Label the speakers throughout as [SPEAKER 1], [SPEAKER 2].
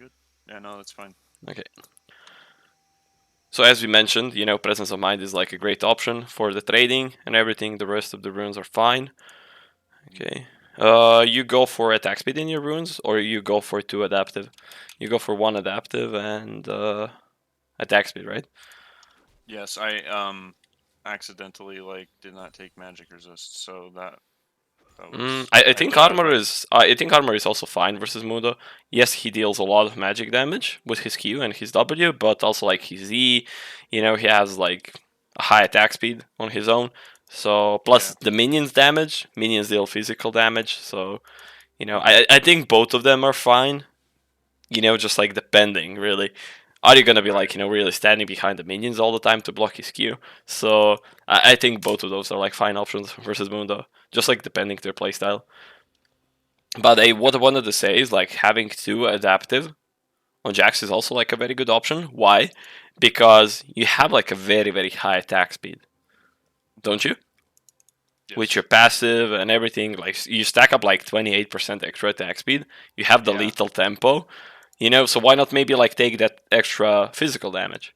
[SPEAKER 1] good. Yeah, no, that's fine.
[SPEAKER 2] Okay. So as we mentioned, Presence of Mind is like a great option for the trading and everything. The rest of the runes are fine. Okay. You go for attack speed in your runes, or you go for 2 adaptive. You go for 1 adaptive and attack speed, right?
[SPEAKER 1] Yes, I accidentally did not take magic resist, so that was
[SPEAKER 2] I
[SPEAKER 1] I
[SPEAKER 2] think
[SPEAKER 1] thought
[SPEAKER 2] armor is also fine versus Mundo. Yes, he deals a lot of magic damage with his Q and his W, but also like his E, he has like a high attack speed on his own. So
[SPEAKER 1] yeah.
[SPEAKER 2] plus the minions deal physical damage. So I think both of them are fine. Just like depending really. Are you gonna be
[SPEAKER 1] Right.
[SPEAKER 2] like really standing behind the minions all the time to block his Q? So I think both of those are like fine options versus Mundo, just like depending their playstyle. But what I wanted to say is like having 2 adaptive on Jax is also like a very good option. Why? Because you have like a very very high attack speed, don't you? With
[SPEAKER 1] Yes.
[SPEAKER 2] your passive and everything, like you stack up like 28% extra attack speed. You have the
[SPEAKER 1] Yeah.
[SPEAKER 2] lethal tempo, So why not maybe like take that extra physical damage?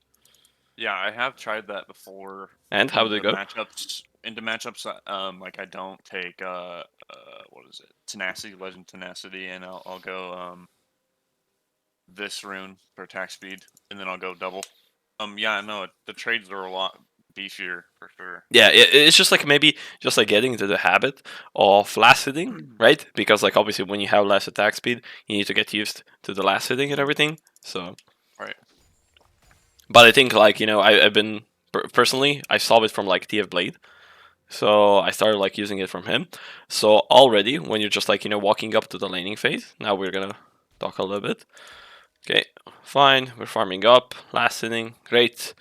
[SPEAKER 1] Yeah, I have tried that before
[SPEAKER 2] And how did it
[SPEAKER 1] into
[SPEAKER 2] go?
[SPEAKER 1] matchups. Into matchups, like I don't take what is it? Tenacity, Legend Tenacity, and I'll go this rune for attack speed, and then I'll go double. Yeah, no, the trades are a lot beefier for sure.
[SPEAKER 2] Yeah, it's just like maybe just like getting into the habit of last hitting, right? Because like obviously when you have less attack speed, you need to get used to the last hitting and everything. So,
[SPEAKER 1] Right.
[SPEAKER 2] but I think like I've been personally I saw it from like TF Blade, so I started like using it from him. So already when you're just like walking up to the laning phase, now we're gonna talk a little bit. Okay, fine, we're farming up, last hitting, great.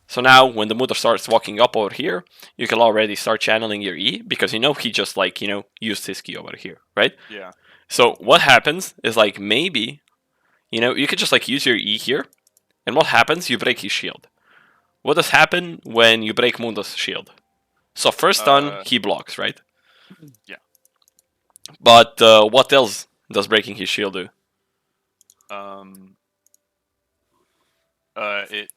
[SPEAKER 2] So now when the Muda starts walking up over here, you can already start channeling your E because he just like, used his key over here, right?
[SPEAKER 1] Yeah.
[SPEAKER 2] So what happens is like maybe, you could just like use your E here, and what happens? You break his shield. What does happen when you break Mundo's shield? So first stun,
[SPEAKER 1] Uh.
[SPEAKER 2] he blocks, right?
[SPEAKER 1] Yeah.
[SPEAKER 2] But what else does breaking his shield do?
[SPEAKER 1] Um. It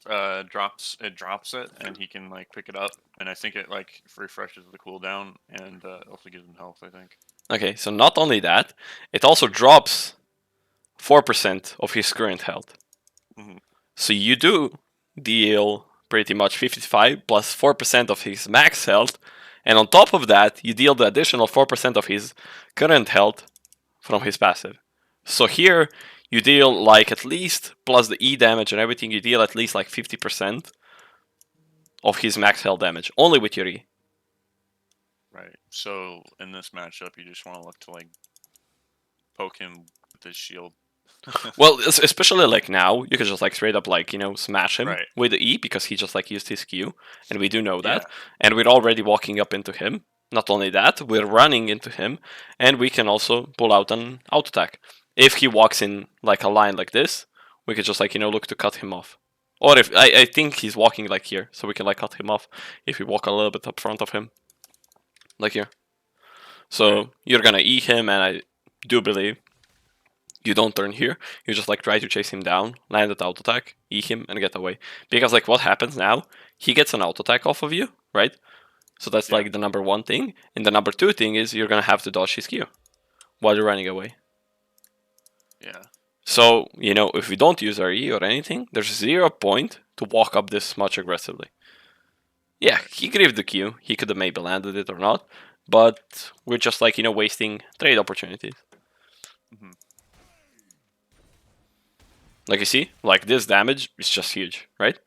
[SPEAKER 1] drops it, and he can like pick it up, and I think it like refreshes the cooldown, and also gives him health. I think.
[SPEAKER 2] Okay, so not only that, it also drops 4% of his current health.
[SPEAKER 1] Hmm.
[SPEAKER 2] So you do deal pretty much 55 plus 4% of his max health, and on top of that, you deal the additional 4% of his current health from his passive. So here, you deal like at least, plus the E damage and everything, you deal at least like 50% of his max health damage, only with your E.
[SPEAKER 1] Right. So in this matchup, you just want to look to like poke him with his shield.
[SPEAKER 2] Well, especially like now, you can just like straight up like smash him
[SPEAKER 1] Right.
[SPEAKER 2] with the E because he just like used his Q, and we do know that,
[SPEAKER 1] Yeah.
[SPEAKER 2] and we're already walking up into him. Not only that, we're running into him, and we can also pull out an auto attack. If he walks in like a line like this, we could just like look to cut him off. Or if I think he's walking like here, so we can like cut him off if we walk a little bit up front of him, like here.
[SPEAKER 1] Right.
[SPEAKER 2] So you're gonna E him, and I do believe you don't turn here. You just like try to chase him down, land at auto attack, E him, and get away. Because like what happens now? He gets an auto attack off of you, right? So that's
[SPEAKER 1] Yeah.
[SPEAKER 2] like the number one thing. And the number two thing is you're gonna have to dodge his Q while you're running away.
[SPEAKER 1] Yeah.
[SPEAKER 2] So, if we don't use our E or anything, there's 0 point to walk up this much aggressively. Yeah,
[SPEAKER 1] Right.
[SPEAKER 2] he grieved the Q. He could have maybe landed it or not. But we're just like, wasting trade opportunities.
[SPEAKER 1] Hmm.
[SPEAKER 2] Like you see, like this damage is just huge, right?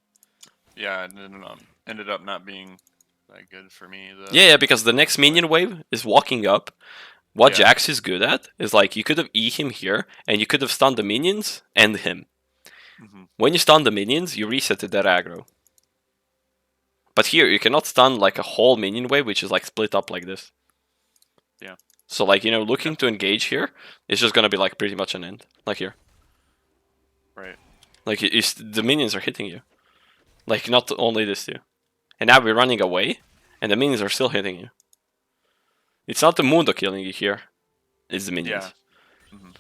[SPEAKER 1] Yeah. And then ended up not being that good for me though.
[SPEAKER 2] Yeah, because the next
[SPEAKER 1] Unfortunately.
[SPEAKER 2] minion wave is walking up. What
[SPEAKER 1] Yeah.
[SPEAKER 2] Jax is good at is like you could have E him here, and you could have stunned the minions and him.
[SPEAKER 1] Hmm.
[SPEAKER 2] When you stun the minions, you reset to their aggro. But here, you cannot stun like a whole minion wave, which is like split up like this.
[SPEAKER 1] Yeah.
[SPEAKER 2] So like
[SPEAKER 1] Okay.
[SPEAKER 2] looking to engage here is just gonna be like pretty much an end, like here.
[SPEAKER 1] Right.
[SPEAKER 2] Like the minions are hitting you, like not only this two. And now we're running away, and the minions are still hitting you. It's not the Mundo killing you here; it's the
[SPEAKER 1] Yeah.
[SPEAKER 2] minions.
[SPEAKER 1] Hmm.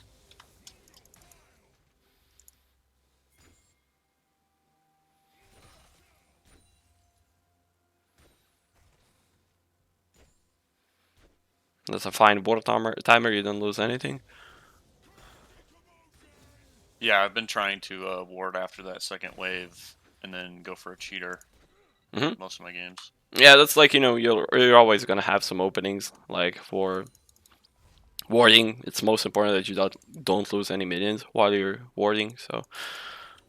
[SPEAKER 2] That's a fine water timer. You don't lose anything.
[SPEAKER 1] Yeah, I've been trying to ward after that second wave and then go for a cheater
[SPEAKER 2] Hmm.
[SPEAKER 1] most of my games.
[SPEAKER 2] Yeah, that's like you're always gonna have some openings like for warding. It's most important that you don't lose any minions while you're warding. So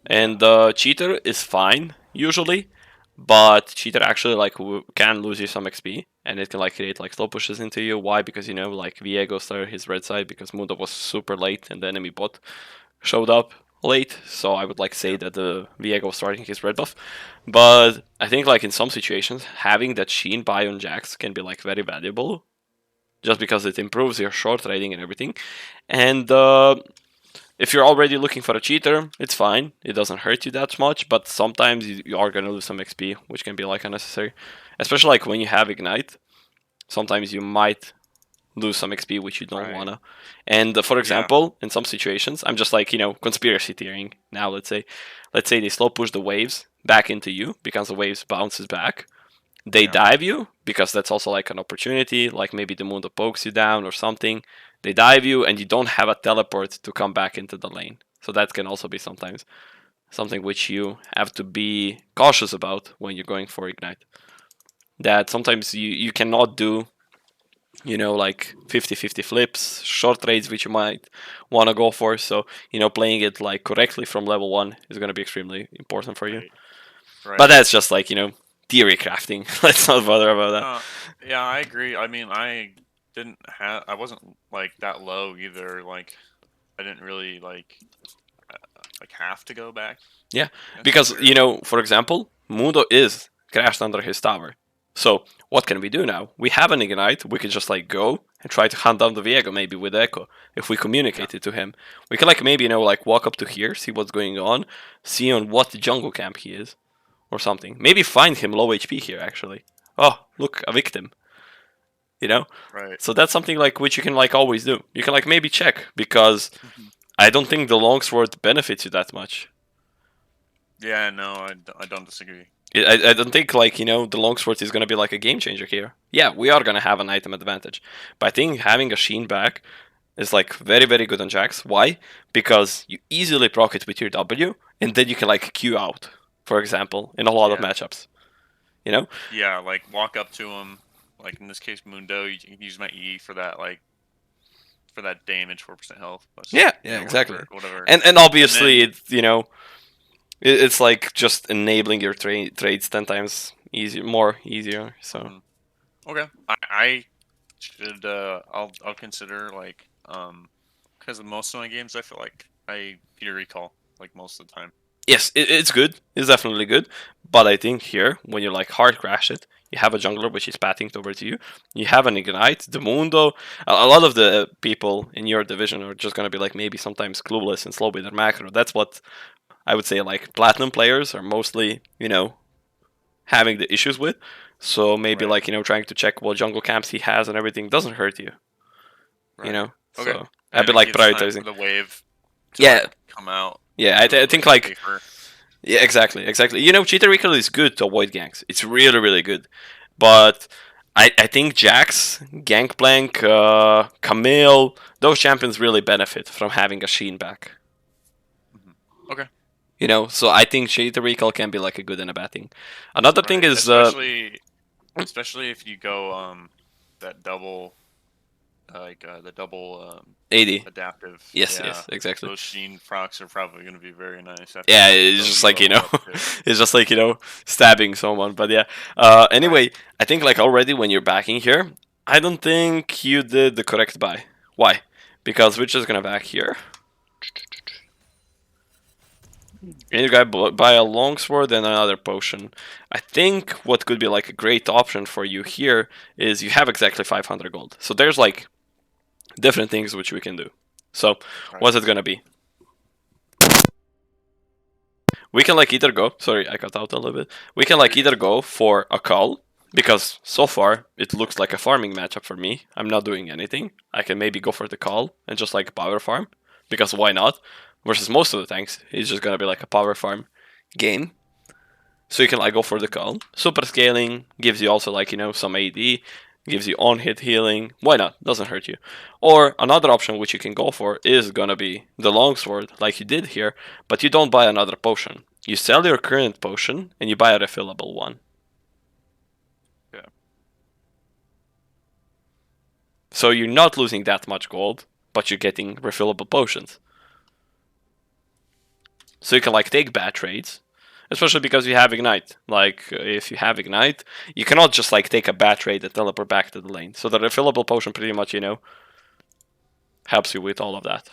[SPEAKER 1] Yeah.
[SPEAKER 2] and cheater is fine usually, but cheater actually like can lose you some XP and it can like create like slow pushes into you. Why? Because like Viego started his red side because Mundo was super late and the enemy bot showed up late. So I would like say
[SPEAKER 1] Yep.
[SPEAKER 2] that the Viego was starting his red buff. But I think like in some situations having that Sheen buy on Jax can be like very valuable just because it improves your short trading and everything. And if you're already looking for a cheater, it's fine. It doesn't hurt you that much, but sometimes you are gonna lose some XP, which can be like unnecessary. Especially like when you have ignite, sometimes you might lose some XP which you don't
[SPEAKER 1] Right.
[SPEAKER 2] wanna. And for
[SPEAKER 1] Yeah.
[SPEAKER 2] example, in some situations, I'm just like conspiracy theorying now. Let's say they slow push the waves back into you because the waves bounces back. They
[SPEAKER 1] Yeah.
[SPEAKER 2] dive you because that's also like an opportunity. Like maybe the Mundo pokes you down or something. They dive you and you don't have a teleport to come back into the lane. So that can also be sometimes something which you have to be cautious about when you're going for ignite. That sometimes you cannot do like 50-50 flips, short trades which you might want to go for. So playing it like correctly from level 1 is going to be extremely important for you.
[SPEAKER 1] Right.
[SPEAKER 2] But
[SPEAKER 1] Right.
[SPEAKER 2] that's just like theory crafting. Let's not bother about that.
[SPEAKER 1] Uh, yeah, I agree. I mean, I wasn't like that low either. Like, I didn't really like have to go back
[SPEAKER 2] Yeah, because
[SPEAKER 1] necessarily.
[SPEAKER 2] for example, Mundo is crashed under his tower. So what can we do now? We have an ignite. We can just like go and try to hunt down the Viego maybe with Echo if we
[SPEAKER 1] Yeah.
[SPEAKER 2] communicate it to him. We can like maybe like walk up to here, see what's going on, see on what jungle camp he is or something. Maybe find him low HP here actually. Oh, look, a victim. You know.
[SPEAKER 1] Right.
[SPEAKER 2] So that's something like which you can like always do. You can like maybe check because
[SPEAKER 1] Mhm.
[SPEAKER 2] I don't think the longsword benefits you that much.
[SPEAKER 1] Yeah. No, I don't disagree.
[SPEAKER 2] I don't think like the longsword is gonna be like a game changer here. Yeah, we are gonna have an item advantage, but I think having a Sheen back is like very very good on Jax. Why? Because you easily proc it with your W, and then you can like Q out, for example, in a lot of
[SPEAKER 1] Yeah.
[SPEAKER 2] matchups. You know?
[SPEAKER 1] Yeah. Like walk up to him. Like in this case, Mundo. You can use my E for that. Like for that damage, 4% health plus.
[SPEAKER 2] Yeah,
[SPEAKER 1] You
[SPEAKER 2] yeah,
[SPEAKER 1] know,
[SPEAKER 2] exactly.
[SPEAKER 1] whatever.
[SPEAKER 2] And
[SPEAKER 1] And
[SPEAKER 2] obviously
[SPEAKER 1] then
[SPEAKER 2] it's it's like just enabling your trades 10 times easier, more easier. So
[SPEAKER 1] mhm. Okay. I should I'll consider because most of my games I feel like I Peter recall like most of the time.
[SPEAKER 2] yes, it's good. It's definitely good. But I think here, when you like hard crash it, you have a jungler which is patting towards you. You have an ignite, the Mundo. A lot of the people in your division are just gonna be like maybe sometimes clueless and slow with their macro. That's what I would say like platinum players are mostly having the issues with. So maybe
[SPEAKER 1] Right.
[SPEAKER 2] like trying to check what jungle camps he has and everything doesn't hurt you.
[SPEAKER 1] Right. Okay.
[SPEAKER 2] So I'd
[SPEAKER 1] And
[SPEAKER 2] be
[SPEAKER 1] it
[SPEAKER 2] like
[SPEAKER 1] gives time for
[SPEAKER 2] prioritizing.
[SPEAKER 1] the wave to
[SPEAKER 2] Yeah,
[SPEAKER 1] come out
[SPEAKER 2] yeah.
[SPEAKER 1] to
[SPEAKER 2] I
[SPEAKER 1] like
[SPEAKER 2] think
[SPEAKER 1] a
[SPEAKER 2] like
[SPEAKER 1] safer.
[SPEAKER 2] yeah, exactly, exactly. Cheater recall is good to avoid ganks. It's really, really good. But I think Jax, Gangplank, Camille, those champions really benefit from having a Sheen back.
[SPEAKER 1] Mhm. Okay.
[SPEAKER 2] So I think cheater recall can be like a good and a bad thing. Another thing
[SPEAKER 1] Right.
[SPEAKER 2] is
[SPEAKER 1] Especially if you go that double the double
[SPEAKER 2] AD.
[SPEAKER 1] adaptive.
[SPEAKER 2] Yes,
[SPEAKER 1] Yeah.
[SPEAKER 2] yes, exactly.
[SPEAKER 1] Those Sheen procs are probably going to be very nice after
[SPEAKER 2] Yeah,
[SPEAKER 1] you
[SPEAKER 2] it's just like
[SPEAKER 1] level up too.
[SPEAKER 2] it's just like stabbing someone. But yeah.
[SPEAKER 1] Right.
[SPEAKER 2] Anyway, I think like already when you're backing here, I don't think you did the correct buy. Why? Because we're just gonna back here, and you gotta buy a longsword and another potion. I think what could be like a great option for you here is you have exactly 500 gold. So there's like different things which we can do. So
[SPEAKER 1] Right.
[SPEAKER 2] what's it gonna be? We can like either go. Sorry, I cut out a little bit. We can like
[SPEAKER 1] You're good.
[SPEAKER 2] either go for a call because so far it looks like a farming matchup for me. I'm not doing anything. I can maybe go for the call and just like power farm because why not? Versus most of the tanks, it's just gonna be like a power farm game. So you can like go for the call. Super scaling gives you also like some AD. gives you on-hit healing. Why not? Doesn't hurt you. Or another option which you can go for is gonna be the longsword, like you did here, but you don't buy another potion. You sell your current potion and you buy a refillable one.
[SPEAKER 1] Yeah.
[SPEAKER 2] So you're not losing that much gold, but you're getting refillable potions. So you can like take bad trades, especially because you have ignite. Like if you have ignite, you cannot just like take a bad trade and teleport back to the lane. So the refillable potion pretty much, helps you with all of that.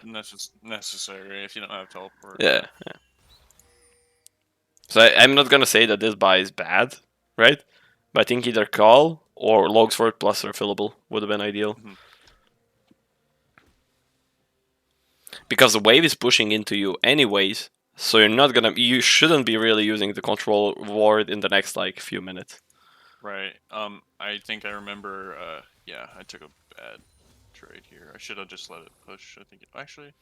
[SPEAKER 1] Necessary if you don't have teleport.
[SPEAKER 2] Yeah.
[SPEAKER 1] Yeah.
[SPEAKER 2] So I'm not gonna say that this buy is bad, right? But I think either call or logsword plus refillable would have been ideal.
[SPEAKER 1] Mhm.
[SPEAKER 2] Because the wave is pushing into you anyways, so you shouldn't be really using the control ward in the next like few minutes.
[SPEAKER 1] Right. I think I remember. Yeah, I took a bad trade here. I should have just let it push. I think actually.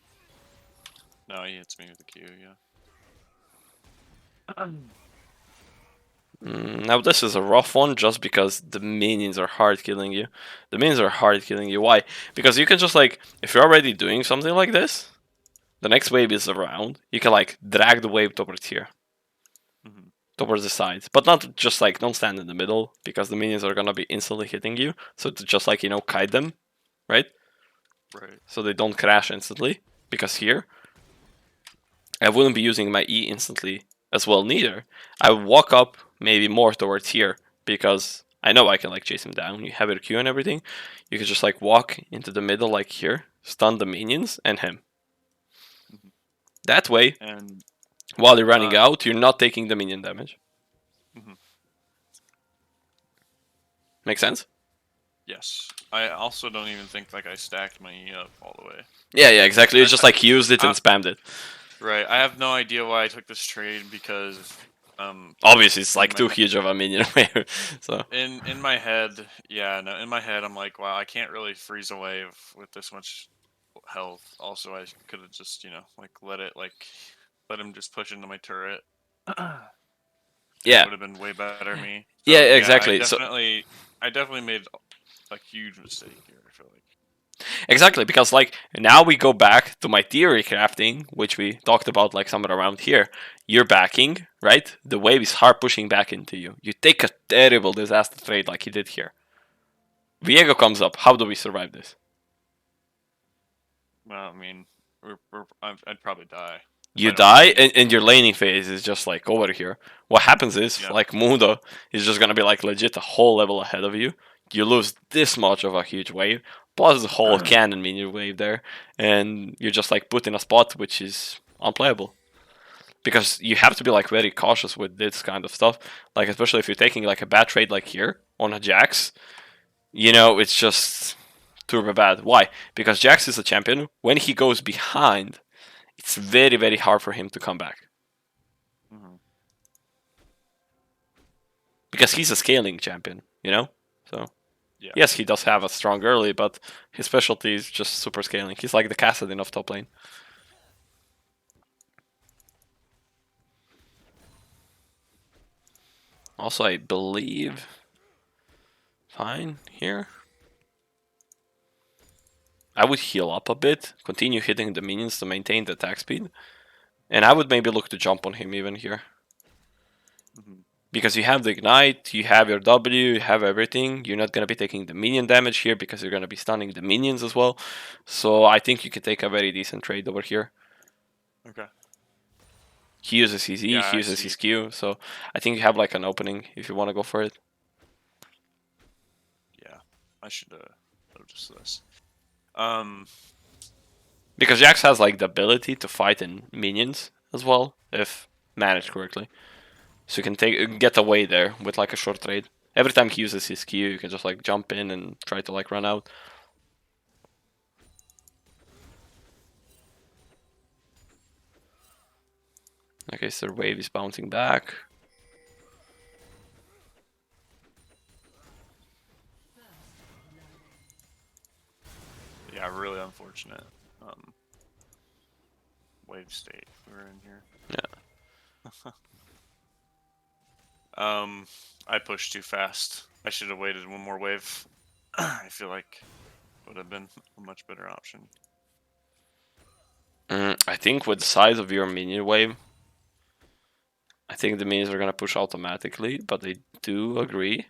[SPEAKER 1] No, he hits me with the Q. Yeah.
[SPEAKER 2] Now this is a rough one just because the minions are hard killing you. The minions are hard killing you. Why? Because you can just like, if you're already doing something like this, the next wave is around. You can like drag the wave towards here,
[SPEAKER 1] Mm-hmm.
[SPEAKER 2] towards the sides, but not just like don't stand in the middle because the minions are gonna be instantly hitting you. So to just like kite them, right?
[SPEAKER 1] Right.
[SPEAKER 2] So they don't crash instantly. Because here I wouldn't be using my E instantly as well neither. I would walk up maybe more towards here because I know I can like chase him down. You have your Q and everything. You can just like walk into the middle like here, stun the minions and him.
[SPEAKER 1] Mm-hmm.
[SPEAKER 2] That way,
[SPEAKER 1] And
[SPEAKER 2] while you're running
[SPEAKER 1] uh,
[SPEAKER 2] out, you're not taking the minion damage.
[SPEAKER 1] mhm.
[SPEAKER 2] Make sense?
[SPEAKER 1] Yes. I also don't even think like I stacked my E up all the way.
[SPEAKER 2] Yeah, exactly. You
[SPEAKER 1] I,
[SPEAKER 2] just like used it and spammed it.
[SPEAKER 1] right. I have no idea why I took this trade because
[SPEAKER 2] Obviously, it's
[SPEAKER 1] in
[SPEAKER 2] like
[SPEAKER 1] my
[SPEAKER 2] too huge of a minion wave. So
[SPEAKER 1] in my head, yeah, no, in my head I'm like, wow, I can't really freeze a wave with this much health. Also, I could have just, like let him just push into my turret. And it
[SPEAKER 2] yeah,
[SPEAKER 1] would have been way better for me.
[SPEAKER 2] yeah,
[SPEAKER 1] So yeah,
[SPEAKER 2] exactly. So
[SPEAKER 1] I definitely made a huge mistake here. I feel like.
[SPEAKER 2] exactly, because like now we go back to my theory crafting, which we talked about like somewhere around here. You're backing, right? The wave is hard pushing back into you. You take a terrible disaster trade like he did here. Viego comes up. How do we survive this?
[SPEAKER 1] Well, I mean, I'd probably die if
[SPEAKER 2] You
[SPEAKER 1] I don't have
[SPEAKER 2] die,
[SPEAKER 1] any.
[SPEAKER 2] and your laning phase is just like over here. What happens is,
[SPEAKER 1] Yeah.
[SPEAKER 2] like Mundo is just gonna be like legit a whole level ahead of you. You lose this much of a huge wave, plus the whole cannon minion wave there, and you're just like put in a spot which is unplayable. Because you have to be like very cautious with this kind of stuff. Like especially if you're taking like a bad trade like here on a Jax, it's just turbo bad. Why? Because Jax is a champion. When he goes behind, it's very very hard for him to come back.
[SPEAKER 1] Hmm.
[SPEAKER 2] Because he's a scaling champion. So
[SPEAKER 1] Yeah.
[SPEAKER 2] yes, he does have a strong early, but his specialty is just super scaling. He's like the Kassadin of top lane. Also, I believe fine here. I would heal up a bit, continue hitting the minions to maintain the attack speed, and I would maybe look to jump on him even here.
[SPEAKER 1] Hmm.
[SPEAKER 2] Because you have the ignite, you have your W, you have everything. You're not gonna be taking the minion damage here because you're gonna be stunning the minions as well. So I think you can take a very decent trade over here.
[SPEAKER 1] Okay.
[SPEAKER 2] He uses his E,
[SPEAKER 1] Yeah,
[SPEAKER 2] he
[SPEAKER 1] I
[SPEAKER 2] uses his
[SPEAKER 1] see.
[SPEAKER 2] Q, so I think you have like an opening if you want to go for it.
[SPEAKER 1] Yeah, I should notice this. Um.
[SPEAKER 2] Because Jax has like the ability to fight in minions as well, if managed correctly. So you can get away there with like a short trade. Every time he uses his Q, you can just like jump in and try to like run out. Okay, so their wave is bouncing back.
[SPEAKER 1] Yeah, really unfortunate. Um. Wave state we were in here.
[SPEAKER 2] Yeah.
[SPEAKER 1] I pushed too fast. I should have waited one more wave. I feel like would have been a much better option.
[SPEAKER 2] I think with the size of your minion wave, I think the minions are gonna push automatically, but I do agree.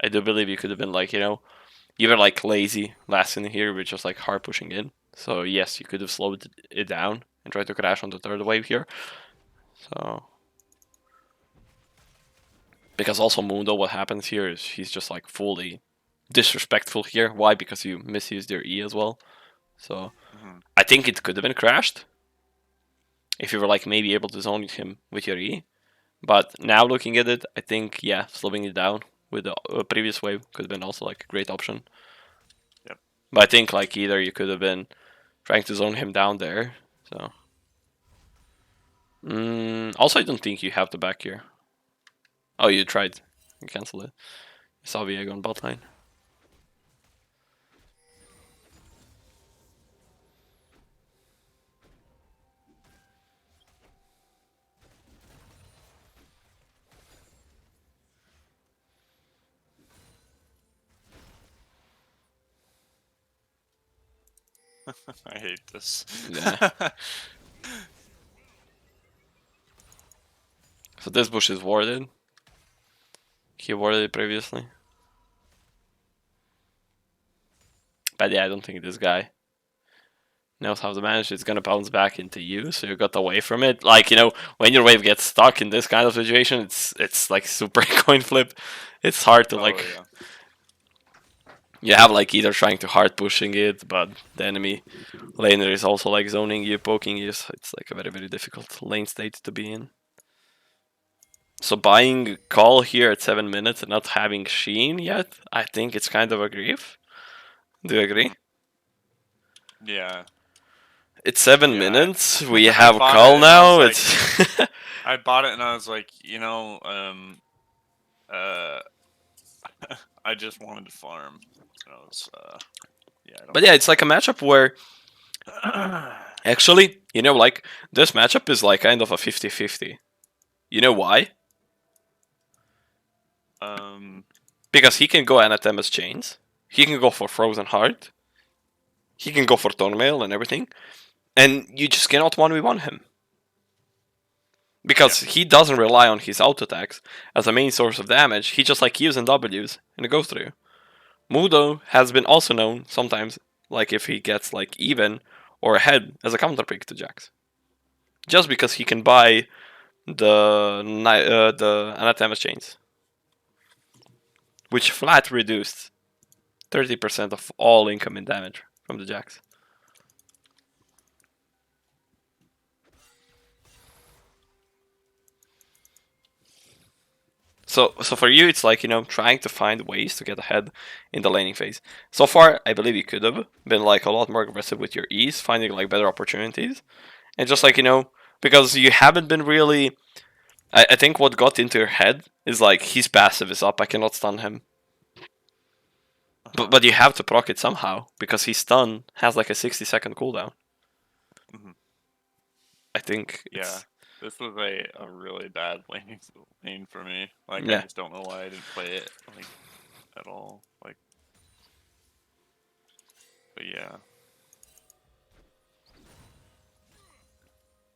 [SPEAKER 2] I do believe you could have been like, you were like lazy last in here, with just like hard pushing in. So yes, you could have slowed it down and tried to crash on the third wave here. So because also Mundo, what happens here is he's just like fully disrespectful here. Why? Because you misused your E as well. So
[SPEAKER 1] Hmm.
[SPEAKER 2] I think it could have been crashed if you were like maybe able to zone him with your E. But now looking at it, I think yeah, slowing it down with the previous wave could have been also like a great option.
[SPEAKER 1] Yep.
[SPEAKER 2] But I think like either you could have been trying to zone him down there. So also, I don't think you have the back here. Oh, you tried. You canceled it. You saw Viego on bot line.
[SPEAKER 1] I hate this.
[SPEAKER 2] Yeah. So this bush is warded. He warded it previously. But yeah, I don't think this guy knows how to manage. It's gonna bounce back into you, so you got away from it. Like when your wave gets stuck in this kind of situation, it's like super coin flip. It's hard to
[SPEAKER 1] Oh
[SPEAKER 2] like.
[SPEAKER 1] yeah.
[SPEAKER 2] You have like either trying to hard pushing it, but the enemy laner is also like zoning you, poking you. So it's like a very difficult lane state to be in. So buying call here at 7 minutes and not having Sheen yet, I think it's kind of a grief. Do you agree?
[SPEAKER 1] Hmm. Yeah.
[SPEAKER 2] It's seven
[SPEAKER 1] Yeah.
[SPEAKER 2] minutes. We
[SPEAKER 1] I
[SPEAKER 2] have
[SPEAKER 1] bought it
[SPEAKER 2] call
[SPEAKER 1] and I was
[SPEAKER 2] now.
[SPEAKER 1] like,
[SPEAKER 2] It's
[SPEAKER 1] I bought it and I was like, uh, I just wanted to farm. And I was, yeah, I
[SPEAKER 2] but
[SPEAKER 1] don't
[SPEAKER 2] yeah,
[SPEAKER 1] think
[SPEAKER 2] it's like a matchup where
[SPEAKER 1] I.
[SPEAKER 2] actually, like this matchup is like kind of a 50-50. You know why?
[SPEAKER 1] um.
[SPEAKER 2] Because he can go Anathema's Chains. He can go for Frozen Heart. He can go for Thornmail and everything. And you just cannot 1v1 him.
[SPEAKER 1] Yeah.
[SPEAKER 2] Because he doesn't rely on his auto attacks as a main source of damage. He just like Qs and Ws and it goes through. Mudo has been also known sometimes, like if he gets like even or ahead as a counter pick to Jax. Just because he can buy the Anathema chains, which flat reduced 30% of all incoming damage from the Jax. So for you, it's like trying to find ways to get ahead in the laning phase. So far, I believe you could have been like a lot more aggressive with your E's, finding like better opportunities, and just
[SPEAKER 1] Yeah.
[SPEAKER 2] like because you haven't been really. I think what got into your head is like his passive is up. I cannot stun him,
[SPEAKER 1] Uh
[SPEAKER 2] but
[SPEAKER 1] huh.
[SPEAKER 2] you have to proc it somehow because his stun has like a 60-second cooldown.
[SPEAKER 1] Hmm.
[SPEAKER 2] I think
[SPEAKER 1] Yeah.
[SPEAKER 2] it's
[SPEAKER 1] This was a really bad lane for me. Like, I
[SPEAKER 2] yeah.
[SPEAKER 1] just don't know why I didn't play it like at all. Like, but yeah.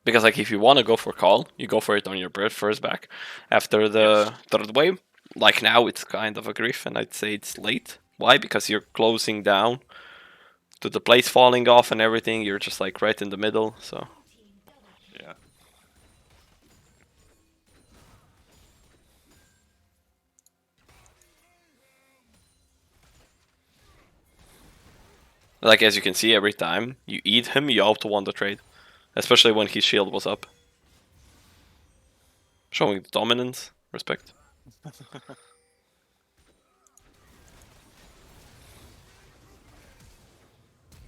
[SPEAKER 2] Because like if you want to go for call, you go for it on your bird first back. After
[SPEAKER 1] Yes.
[SPEAKER 2] the third wave, like now it's kind of a grief, and I'd say it's late. Why? Because you're closing down to the plates falling off and everything. You're just like right in the middle. So
[SPEAKER 1] Yeah.
[SPEAKER 2] like as you can see, every time you eat him, you auto won the trade, especially when his shield was up, showing dominance. Respect.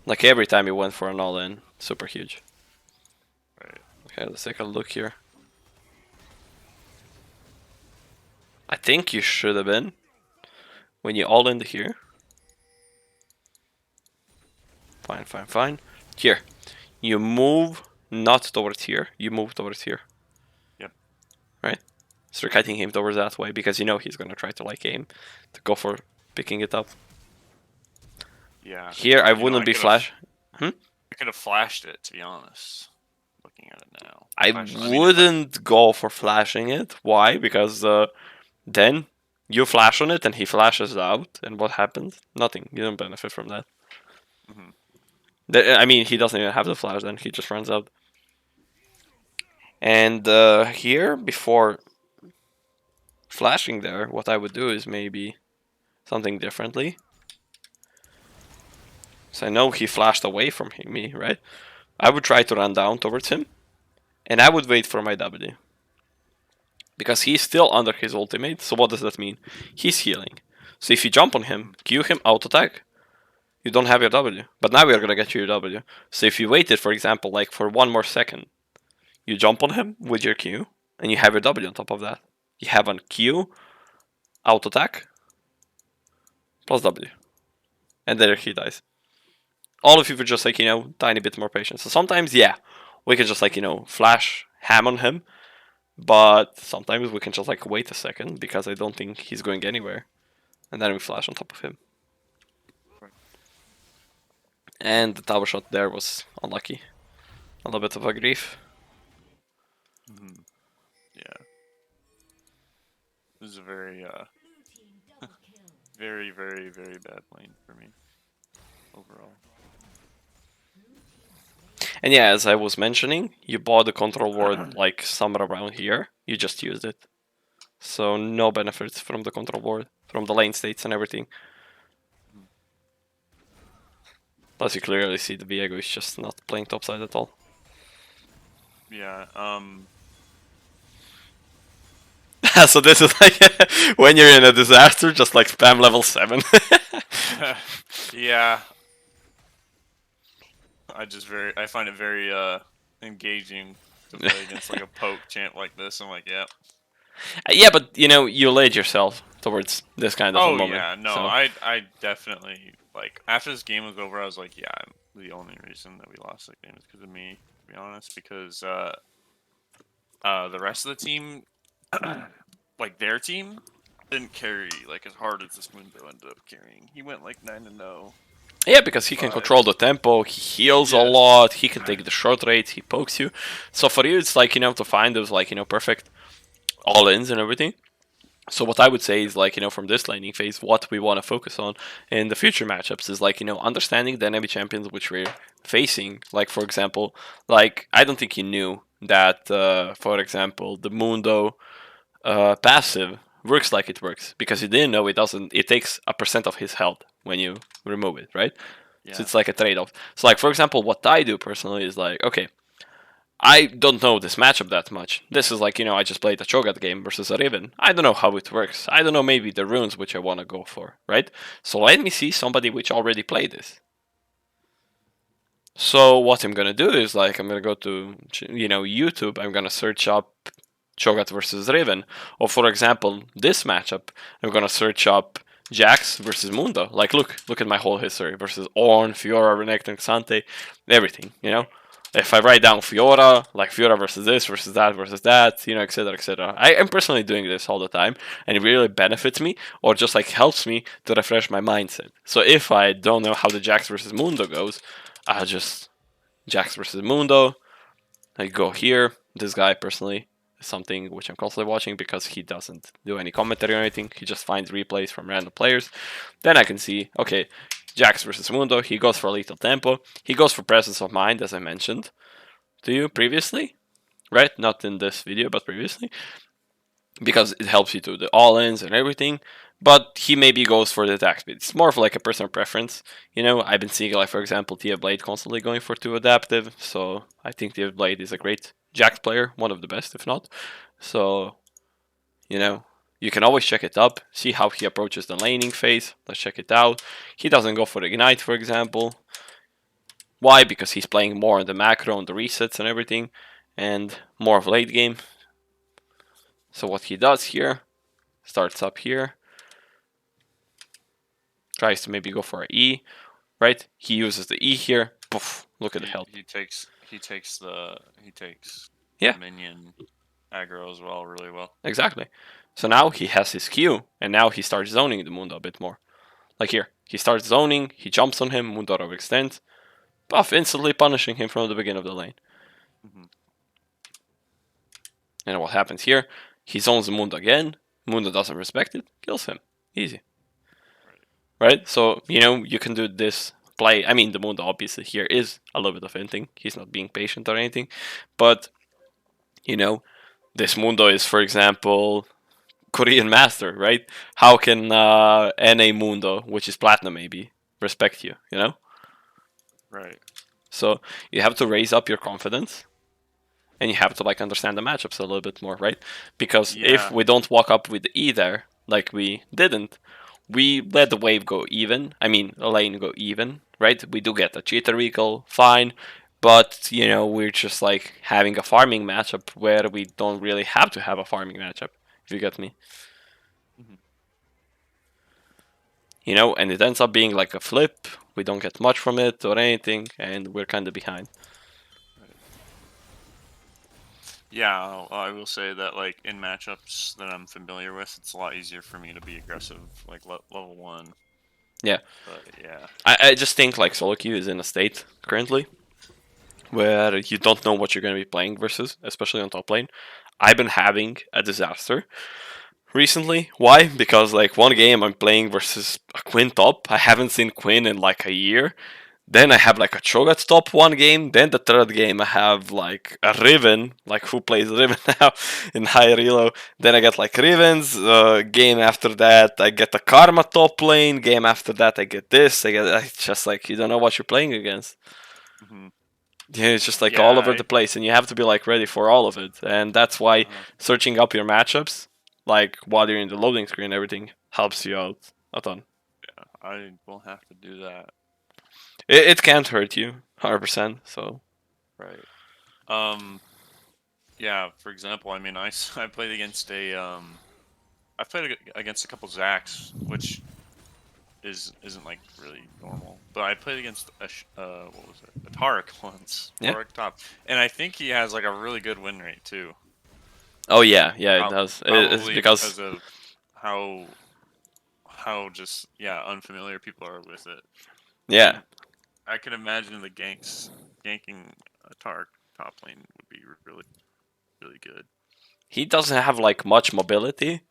[SPEAKER 2] Like every time he went for an all-in, super huge.
[SPEAKER 1] Right.
[SPEAKER 2] Okay, let's take a look here. I think you should have been when you all in here. Fine. Here, you move not towards here. You move towards here,
[SPEAKER 1] Yep.
[SPEAKER 2] right? Start kiting him towards that way because you know he's gonna try to like aim to go for picking it up.
[SPEAKER 1] Yeah.
[SPEAKER 2] Here, I
[SPEAKER 1] You know,
[SPEAKER 2] wouldn't be flash. Hmm?
[SPEAKER 1] I could have flashed it, to be honest. Looking at it now.
[SPEAKER 2] I
[SPEAKER 1] Flash it. I mean, if I
[SPEAKER 2] wouldn't go for flashing it. Why? Because then you flash on it and he flashes out, and what happens? Nothing. You don't benefit from that.
[SPEAKER 1] mhm.
[SPEAKER 2] I mean, he doesn't even have the flash. Then he just runs out. And here, before flashing there, what I would do is maybe something differently. So I know he flashed away from me, right? I would try to run down towards him, and I would wait for my W. Because he's still under his ultimate, so what does that mean? He's healing. So if you jump on him,
[SPEAKER 1] Mhm.
[SPEAKER 2] Q him, auto attack, you don't have your W. But now we're gonna get you your W. So if you waited, for example, like for 1 more second, you jump on him with your Q, and you have your W on top of that. You have on Q, auto attack, plus W. And there he dies. All of you were just like, tiny bit more patient. So sometimes, yeah, we can just like, flash ham on him. But sometimes we can just like wait a second because I don't think he's going anywhere. And then we flash on top of him.
[SPEAKER 1] Right.
[SPEAKER 2] And the tower shot there was unlucky. A little bit of a grief.
[SPEAKER 1] Mhm. Yeah. This is a very, very, very, very bad lane for me overall.
[SPEAKER 2] And yeah, as I was mentioning, you bought the control ward like somewhere around here. You just used it. So no benefits from the control ward, from the lane states and everything.
[SPEAKER 1] Mhm.
[SPEAKER 2] Plus you clearly see the Viego is just not playing topside at all.
[SPEAKER 1] Yeah.
[SPEAKER 2] So this is like when you're in a disaster, just like spam level 7.
[SPEAKER 1] Yeah. I find it very engaging to play against like a poke champ like this. I'm like, yeah.
[SPEAKER 2] Yeah, but you led yourself towards this kind of a
[SPEAKER 1] Oh
[SPEAKER 2] moment.
[SPEAKER 1] yeah, no,
[SPEAKER 2] So
[SPEAKER 1] I definitely like after this game was over, I was like, yeah, the only reason that we lost that game is because of me, to be honest, because the rest of the team, like their team, didn't carry like as hard as this Mundo ended up carrying. He went like 9-0,
[SPEAKER 2] yeah, because he can
[SPEAKER 1] but
[SPEAKER 2] control the tempo, he heals a
[SPEAKER 1] yes,
[SPEAKER 2] lot, he can take the short rates, he pokes you. So for you, it's like to find those like perfect all ins and everything. So what I would say is like from this laning phase, what we want to focus on in the future matchups is like understanding the enemy champions which we're facing. Like for example, like I don't think you knew that for example the Mundo passive works like it works because you didn't know it doesn't. It takes a percent of his health when you remove it, right? So
[SPEAKER 1] yeah,
[SPEAKER 2] it's like a trade-off. So like for example, what I do personally is like, okay, I don't know this matchup that much. This is like I just played a Cho'Gath game versus a Riven. I don't know how it works. I don't know maybe the runes which I want to go for, right? So let me see somebody which already played this. So what I'm gonna do is like I'm gonna go to YouTube. I'm gonna search up Cho'Gath versus Riven, or for example this matchup, I'm gonna search up Jax versus Mundo. Like look at my whole history versus Ornn, Fiora, Renekton, Xante, everything. If I write down Fiora, like Fiora versus that, etc., etc. I am personally doing this all the time, and it really benefits me, or just like helps me to refresh my mindset. So if I don't know how the Jax versus Mundo goes, I'll just Jax versus Mundo. I go here. This guy personally is something which I'm constantly watching because he doesn't do any commentary or anything. He just finds replays from random players. Then I can see, okay, Jax versus Mundo. He goes for lethal tempo. He goes for presence of mind, as I mentioned to you previously, right? Not in this video, but previously, because it helps you to the all-ins and everything. But he maybe goes for the attack speed. It's more of like a personal preference. I've been seeing like for example Tia Blade constantly going for 2 adaptive, so I think Tia Blade is a great Jax player, one of the best if not. So you know you can always check it up, see how he approaches the laning phase. Let's check it out. He doesn't go for ignite, for example. Why? Because he's playing more on the macro, on the resets and everything, and more of late game. So what he does here, starts up here, tries to maybe go for an E, right? He uses the E here. Poof! Look at the health.
[SPEAKER 1] he takes the
[SPEAKER 2] Yeah,
[SPEAKER 1] minion aggro as well really well.
[SPEAKER 2] exactly. So now he has his Q, and now he starts zoning the Mundo a bit more. Like here. He starts zoning, he jumps on him, Mundo overextends, buff, instantly punishing him from the beginning of the lane.
[SPEAKER 1] Hmm.
[SPEAKER 2] And what happens here? He zones Mundo again, Mundo doesn't respect it, kills him. Easy.
[SPEAKER 1] Right.
[SPEAKER 2] Right? So, you can do this play. I mean, the Mundo obviously here is a little bit of hinting. He's not being patient or anything. But, you know, this Mundo is, for example, Korean Master, right? How can NA Mundo, which is Platinum maybe, respect you,
[SPEAKER 1] Right.
[SPEAKER 2] So you have to raise up your confidence and you have to like understand the matchups a little bit more, right? Because if
[SPEAKER 1] Yeah.
[SPEAKER 2] we don't walk up with E there, like we didn't, we let the wave go even. I mean, the lane go even, right? We do get a cheater recall, fine. But, we're just like having a farming matchup where we don't really have to have a farming matchup, if you get me.
[SPEAKER 1] Hmm.
[SPEAKER 2] And it ends up being like a flip. We don't get much from it or anything, and we're kind of behind.
[SPEAKER 1] Right. Yeah, I will say that like in matchups that I'm familiar with, it's a lot easier for me to be aggressive, like level one.
[SPEAKER 2] Yeah,
[SPEAKER 1] But yeah.
[SPEAKER 2] I just think like solo queue is in a state currently where you don't know what you're going to be playing versus, especially on top lane. I've been having a disaster recently. Why? Because like one game I'm playing versus a Quinn top. I haven't seen Quinn in like a year. Then I have like a Cho'Gath top one game. Then the third game I have like a Riven, like who plays Riven now in high relo. Then I get like Riven's game after that. I get the Karma top lane. Game after that I get this. I just like you don't know what you're playing against.
[SPEAKER 1] Hmm.
[SPEAKER 2] Yeah, it's just like
[SPEAKER 1] Yeah.
[SPEAKER 2] all over the place, and you have to be like ready for all of it. And that's why
[SPEAKER 1] Uh,
[SPEAKER 2] searching up your matchups, like while you're in the loading screen, everything helps you out a ton.
[SPEAKER 1] I will have to do that.
[SPEAKER 2] It can't hurt you, 100%. So
[SPEAKER 1] Right. Um. Yeah. For example, I mean, I played against I played against a couple Zacks, which isn't like really normal. But I played against what was it? A Tarek once,
[SPEAKER 2] yeah.
[SPEAKER 1] Tarek top, and I think he has like a really good win rate too.
[SPEAKER 2] Oh yeah, it does. It's
[SPEAKER 1] Probably
[SPEAKER 2] because
[SPEAKER 1] because of how just unfamiliar people are with it.
[SPEAKER 2] yeah,
[SPEAKER 1] And I could imagine the ganking a Tark top lane would be really really good.
[SPEAKER 2] he doesn't have like much mobility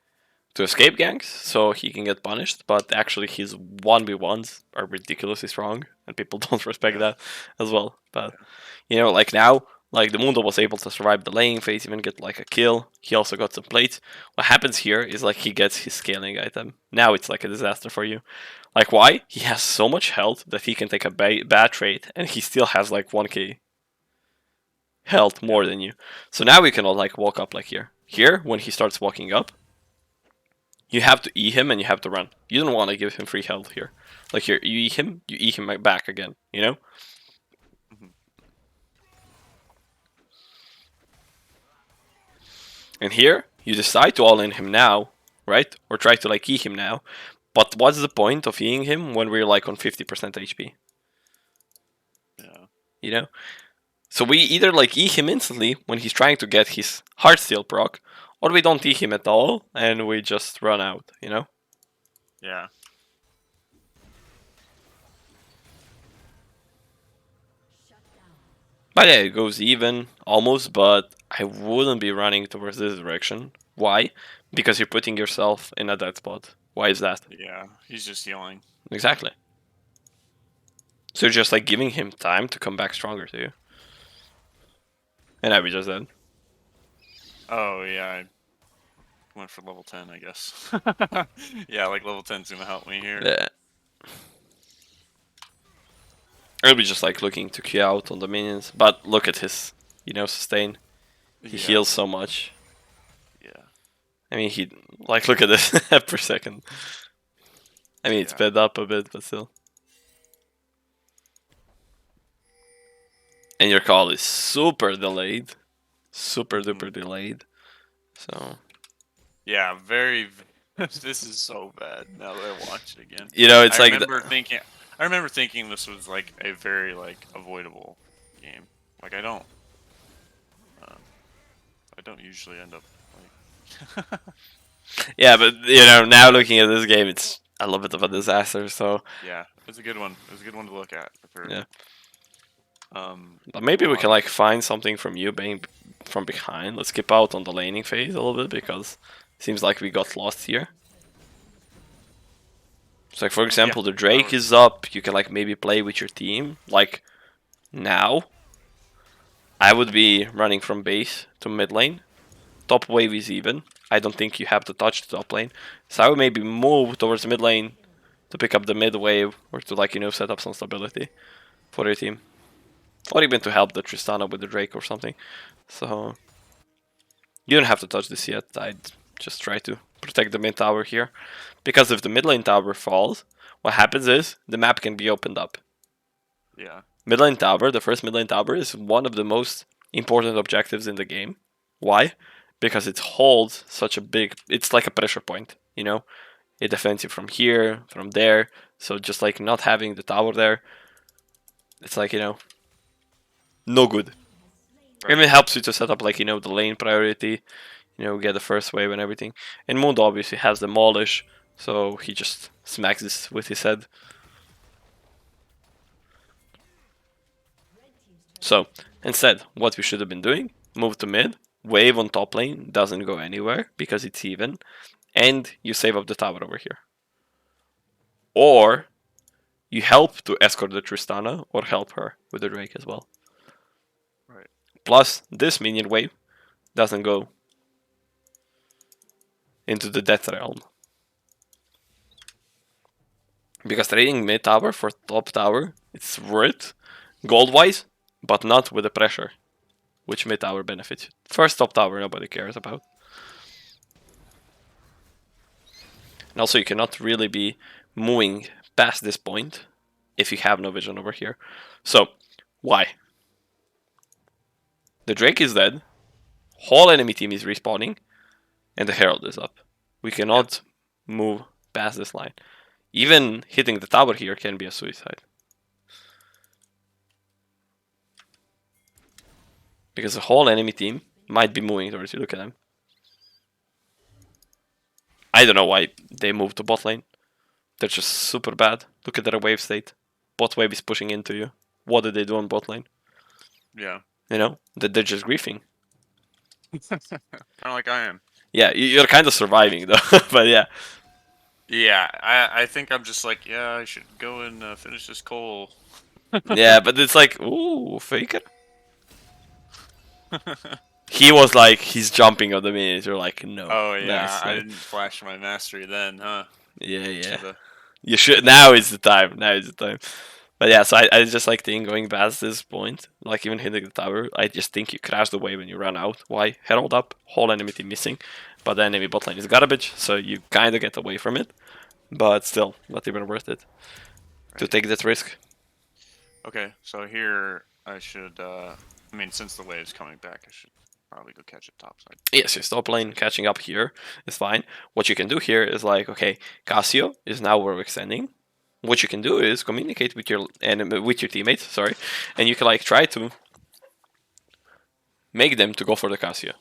[SPEAKER 2] to escape ganks, so he can get punished. But actually, his 1v1s are ridiculously strong, and people don't respect
[SPEAKER 1] Yeah,
[SPEAKER 2] that as well. But
[SPEAKER 1] yeah,
[SPEAKER 2] like now, like the Mundo was able to survive the laning phase, even get like a kill. He also got some plates. What happens here is like he gets his scaling item. Now it's like a disaster for you. Like why? He has so much health that he can take a bad trade, and he still has like 1k health
[SPEAKER 1] yeah,
[SPEAKER 2] more than you. So now we cannot like walk up like here. Here, when he starts walking up, you have to E him and you have to run. You don't want to give him free health here. Like here, you E him back again.
[SPEAKER 1] hmm,
[SPEAKER 2] And here, you decide to all in him now, right? Or try to like E him now. But what's the point of Eing him when we're like on 50% HP?
[SPEAKER 1] yeah,
[SPEAKER 2] You know? So we either like E him instantly when he's trying to get his Heartsteel proc, or we don't E him at all and we just run out?
[SPEAKER 1] yeah,
[SPEAKER 2] But yeah, it goes even, almost, but I wouldn't be running towards this direction. Why? Because you're putting yourself in a dead spot. Why is that?
[SPEAKER 1] yeah. He's just healing.
[SPEAKER 2] Exactly. So you're just like giving him time to come back stronger to you. And I be just dead.
[SPEAKER 1] Oh yeah, I went for level 10, I guess. Yeah, like level 10's gonna help me here.
[SPEAKER 2] Yeah. I'll be just like looking to Q out on the minions. But look at his, sustain. He
[SPEAKER 1] Yeah,
[SPEAKER 2] heals so much.
[SPEAKER 1] yeah,
[SPEAKER 2] I mean, like, look at this per second. I mean, it's
[SPEAKER 1] yeah.
[SPEAKER 2] sped up a bit, but still. And your call is super delayed. Super
[SPEAKER 1] Hmm.
[SPEAKER 2] duper delayed. So,
[SPEAKER 1] Yeah, very. This is so bad now that I watch it again. I
[SPEAKER 2] it's like,
[SPEAKER 1] remember thinking, I remember thinking this was like a very like avoidable game. Like um, I don't usually end up like.
[SPEAKER 2] yeah, but, now looking at this game, it's a little bit of a disaster. So
[SPEAKER 1] Yeah, it's a good one. It's a good one to look at for sure.
[SPEAKER 2] yeah, but
[SPEAKER 1] But
[SPEAKER 2] maybe we can
[SPEAKER 1] Mono,
[SPEAKER 2] like find something from you being from behind. Let's skip out on the laning phase a little bit because it seems like we got lost here. So like for
[SPEAKER 1] yeah,
[SPEAKER 2] example, the
[SPEAKER 1] that
[SPEAKER 2] Drake is
[SPEAKER 1] works.
[SPEAKER 2] up. You can like maybe play with your team. Like now, I would be running from base to mid lane. Top wave is even. I don't think you have to touch the top lane. So I would maybe move towards mid lane to pick up the mid wave or to like set up some stability for your team. Or even to help the Tristana with the Drake or something. So you don't have to touch this yet. I'd just try to protect the mid tower here. Because if the mid lane tower falls, what happens is the map can be opened up.
[SPEAKER 1] Yeah,
[SPEAKER 2] Mid lane tower, the first mid lane tower, is one of the most important objectives in the game. Why? Because it holds such a big. It's like a pressure point. It defends you from here, from there. So just like not having the tower there, it's like no good. And
[SPEAKER 1] right.
[SPEAKER 2] it helps you to set up like the lane priority. Get the first wave and everything. And Mundo obviously has demolish, so he just smacks this with his head. So instead, what we should have been doing: move to mid, wave on top lane doesn't go anywhere because it's even, and you save up the tower over here. Or you help to escort the Tristana or help her with the Drake as well.
[SPEAKER 1] Right.
[SPEAKER 2] Plus, this minion wave doesn't go into the death realm. Because trading mid tower for top tower, it's worth gold wise, but not with the pressure, which mid tower benefits. First top tower nobody cares about. And also you cannot really be moving past this point if you have no vision over here. So, why? The Drake is dead, whole enemy team is respawning, and the Herald is up. We
[SPEAKER 1] Yep.
[SPEAKER 2] cannot move past this line. Even hitting the tower here can be a suicide. Because the whole enemy team might be moving towards you. Look at them. I don't know why they moved to bot lane. They're just super bad. Look at their wave state. Bot wave is pushing into you. What did they do on bot lane?
[SPEAKER 1] Yeah.
[SPEAKER 2] They're just griefing.
[SPEAKER 1] Kind of like I am.
[SPEAKER 2] Yeah, you're kind of surviving though. But yeah.
[SPEAKER 1] Yeah, I think I'm just like, yeah, I should go and finish this coal.
[SPEAKER 2] Yeah, but it's like, ooh, faker. He was like, he's jumping on the minions. You're like, no.
[SPEAKER 1] Oh yeah,
[SPEAKER 2] Nice,
[SPEAKER 1] I
[SPEAKER 2] nice.
[SPEAKER 1] didn't flash my mastery then, huh?
[SPEAKER 2] Yeah, yeah.
[SPEAKER 1] Shoulda.
[SPEAKER 2] You should. Now is the time. Now is the time. But yeah, so I just like think going past this point, like even hitting the tower, I just think you crash the wave when you run out. Why? Herald up, whole enemy team missing, but the enemy bot lane is garbage, so you kind of get away from it, but still, not even worth it to
[SPEAKER 1] Right.
[SPEAKER 2] take that risk.
[SPEAKER 1] Okay, so here I should. I mean, since the wave's coming back, I should probably go catch it topside.
[SPEAKER 2] Yes, your top lane catching up here is fine. What you can do here is like, okay, Casio is now overextending. What you can do is communicate with your teammates, sorry, and you can like try to make them to go for the Casio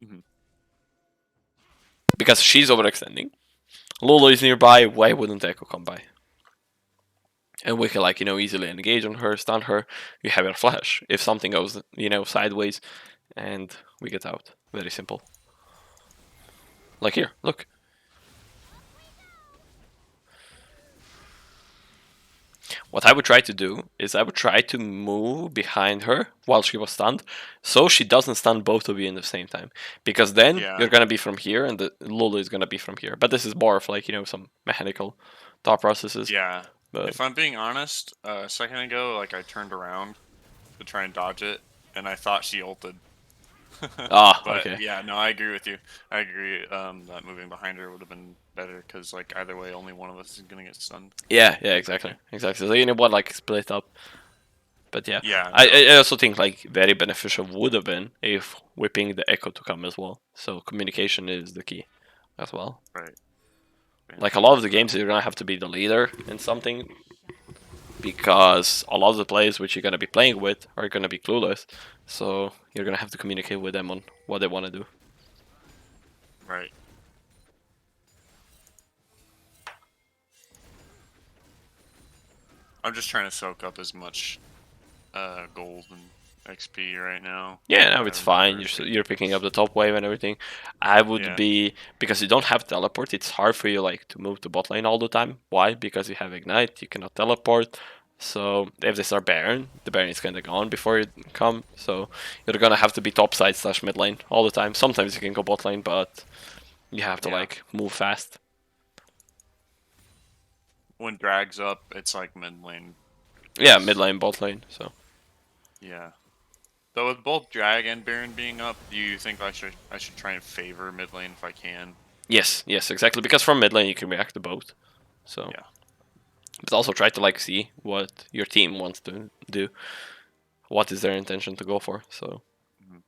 [SPEAKER 1] Hmm.
[SPEAKER 2] because she's overextending. Lolo is nearby. Why wouldn't Echo come by? And we can like easily engage on her, stun her. You have your flash if something goes sideways, and we get out. Very simple. Like here, look. What I would try to do is I would try to move behind her while she was stunned, so she doesn't stun both of you in the same time. Because then
[SPEAKER 1] Yeah,
[SPEAKER 2] you're gonna be from here, and the Lulu is gonna be from here. But this is more of like some mechanical thought processes.
[SPEAKER 1] yeah.
[SPEAKER 2] But
[SPEAKER 1] If I'm being honest, a second ago, like I turned around to try and dodge it, and I thought she ulted. But
[SPEAKER 2] okay.
[SPEAKER 1] yeah, no, I agree with you. I agree. That moving behind her would have been better because like either way, only one of us is gonna get stunned.
[SPEAKER 2] Yeah, yeah, exactly, exactly. So what, like split up. But yeah,
[SPEAKER 1] Yeah,
[SPEAKER 2] I,
[SPEAKER 1] no,
[SPEAKER 2] I also think like very beneficial would have been if we ping the echo to come as well. So communication is the key as well.
[SPEAKER 1] right.
[SPEAKER 2] Like a lot of the games, you're gonna have to be the leader in something because a lot of the players which you're gonna be playing with are gonna be clueless. So you're gonna have to communicate with them on what they want to do.
[SPEAKER 1] Right. I'm just trying to soak up as much gold and XP right now
[SPEAKER 2] Yeah, no,
[SPEAKER 1] that I
[SPEAKER 2] it's fine.
[SPEAKER 1] remember.
[SPEAKER 2] You're picking up the top wave and everything. I would
[SPEAKER 1] Yeah,
[SPEAKER 2] be because you don't have teleport. It's hard for you like to move to bot lane all the time. Why? Because you have ignite. You cannot teleport. So if they start Baron, the Baron is kind of gone before you come. So you're gonna have to be top side slash mid lane all the time. Sometimes you can go bot lane, but you have to
[SPEAKER 1] yeah.
[SPEAKER 2] like move fast.
[SPEAKER 1] When drags up, it's like mid lane
[SPEAKER 2] Yeah, mid
[SPEAKER 1] is
[SPEAKER 2] lane, bot lane. So
[SPEAKER 1] yeah. Though with both drag and Baron being up, do you think I should try and favor mid lane if I can?
[SPEAKER 2] yes, yes, exactly. Because from mid lane you can react to both. So,
[SPEAKER 1] Yeah.
[SPEAKER 2] but also try to like see what your team wants to do. What is their intention to go for? So
[SPEAKER 1] Mhm.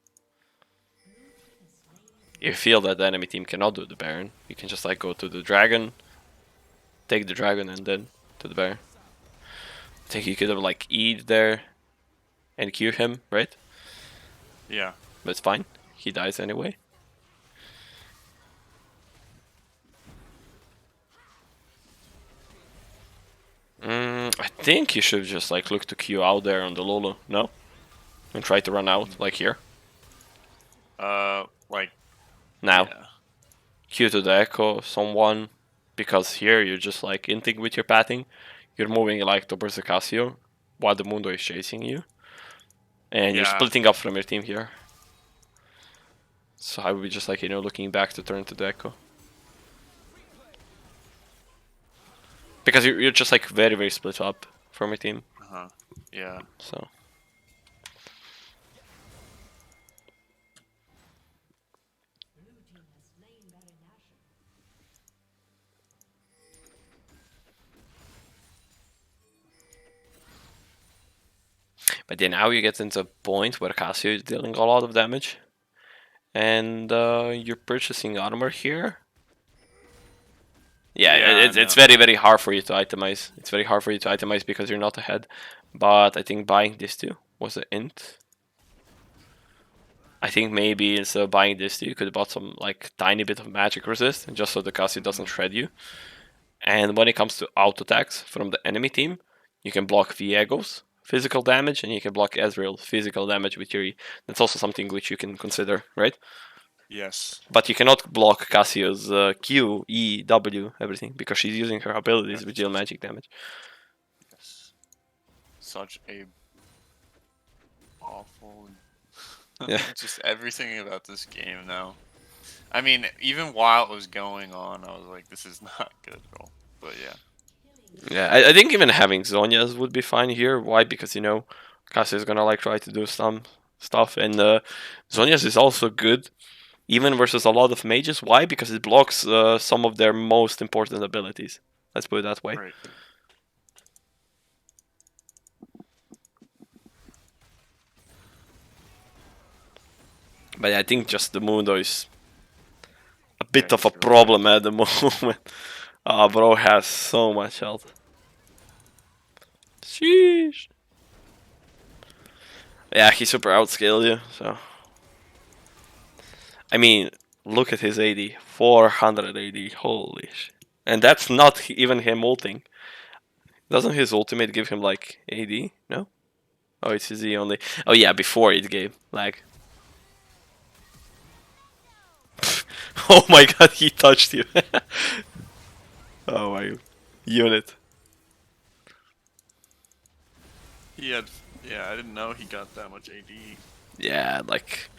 [SPEAKER 2] if you feel that the enemy team cannot do the Baron, you can just like go to the dragon, take the dragon, and then to the Baron. I think you could have like E'd there and Q him, right?
[SPEAKER 1] Yeah.
[SPEAKER 2] But it's fine. He dies anyway. I think you should just like look to Q out there on the Lolo, no? And try to run out
[SPEAKER 1] Mm.
[SPEAKER 2] like here.
[SPEAKER 1] Like
[SPEAKER 2] Now.
[SPEAKER 1] yeah.
[SPEAKER 2] Q to the Echo, someone. Because here you're just like inting with your pathing. You're moving like towards the Casio while the Mundo is chasing you. And you're
[SPEAKER 1] Yeah.
[SPEAKER 2] splitting up from your team here. So I would be just like, looking back to turn to the Echo. Because you're just like very, very split up from your team.
[SPEAKER 1] Uh-huh. Yeah.
[SPEAKER 2] So. But then now you get into a point where Casio is dealing a lot of damage. And you're purchasing armor here. Yeah,
[SPEAKER 1] Yeah,
[SPEAKER 2] it's
[SPEAKER 1] no.
[SPEAKER 2] very, very hard for you to itemize. It's very hard for you to itemize because you're not ahead. But I think buying this too was an int. I think maybe instead of buying this too, you could have bought some like tiny bit of magic resist just so the Casio doesn't
[SPEAKER 1] Mhm.
[SPEAKER 2] shred you. And when it comes to auto attacks from the enemy team, you can block Viego's physical damage and you can block Ezreal's physical damage with your E. That's also something which you can consider, right?
[SPEAKER 1] Yes.
[SPEAKER 2] But you cannot block Cassio's Q, E, W, everything because she's using her abilities which deal
[SPEAKER 1] Yes.
[SPEAKER 2] magic damage.
[SPEAKER 1] Yes. Such a awful
[SPEAKER 2] Yeah,
[SPEAKER 1] just everything about this game now. I mean, even while it was going on, I was like, this is not good at all. But yeah.
[SPEAKER 2] yeah. I think even having Zonia's would be fine here. Why? Because Cassia is gonna like try to do some stuff, and Zonia's is also good even versus a lot of mages. Why? Because it blocks some of their most important abilities. Let's put it that way.
[SPEAKER 1] Right.
[SPEAKER 2] But I think just the Mundo is a
[SPEAKER 1] Yeah,
[SPEAKER 2] bit of a
[SPEAKER 1] he's really bad.
[SPEAKER 2] problem at the moment. Bro has so much health. Sheesh. Yeah, he super outscaled you, so. I mean, look at his AD. 400 AD. Holy shit. And that's not even him ulting. Doesn't his ultimate give him like AD? No? Oh, it's his E only. Oh yeah, before it gave lag. Oh my god, he touched you. Oh my unit.
[SPEAKER 1] He had, yeah, I didn't know he got that much AD.
[SPEAKER 2] Yeah, like